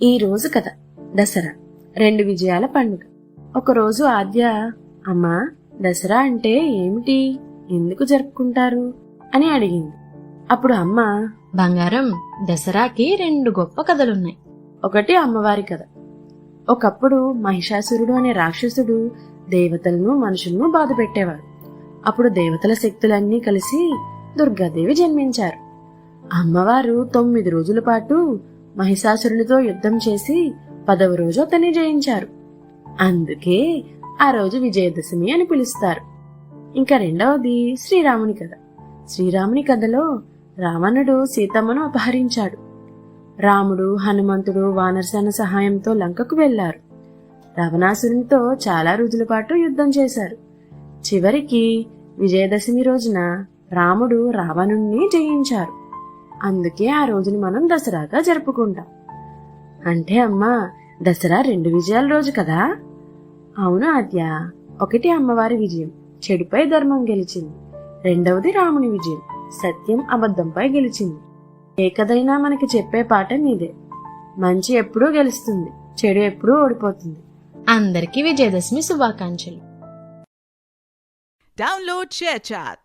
ఈ రోజు కథ దసరా 2 విజయాల పండుగ. ఒకరోజు ఆద్య, అమ్మా, దసరా అంటే ఏమిటి, ఎందుకు జరుపుకుంటారు అని అడిగింది. అప్పుడు అమ్మ, బంగారం, దసరాకి 2 గొప్ప కథలున్నాయి. ఒకటి అమ్మవారి కథ. ఒకప్పుడు మహిషాసురుడు అనే రాక్షసుడు దేవతలను మనుషులను బాధ పెట్టేవాడు. అప్పుడు దేవతల శక్తులన్నీ కలిసి దుర్గాదేవి జన్మించారు. అమ్మవారు 9 రోజుల పాటు మహిషాసురునితో యుద్ధం చేసి 10వ రోజు అతన్ని జయించారు. అందుకే ఆ రోజు విజయదశమి అని పిలుస్తారు. ఇంకా రెండవది శ్రీరాముని కథ. శ్రీరాముని కథలో రావణుడు సీతమ్మను అపహరించాడు. రాముడు, హనుమంతుడు వానరసేన సహాయంతో లంకకు వెళ్లారు. రావణాసురునితో చాలా రోజుల పాటు యుద్ధం చేశారు. చివరికి విజయదశమి రోజున రాముడు రావణుణ్ణి జయించారు. అందుకే ఆ రోజుని మనం దసరాగా జరుపుకుంటాం. అంటే అమ్మా, దసరా 2 విజయాల రోజు కదా? అవును ఆద్య. ఒకటి అమ్మవారి విజయం, చెడుపై ధర్మం గెలిచింది. రెండవది రాముని విజయం, సత్యం అబద్ధంపై గెలిచింది. ఏ కథైనా మనకి చెప్పే పాఠం ఇదే. మంచి ఎప్పుడూ గెలుస్తుంది, చెడు ఎప్పుడూ ఓడిపోతుంది. అందరికీ విజయదశమి శుభాకాంక్షలు. Download ShareChat.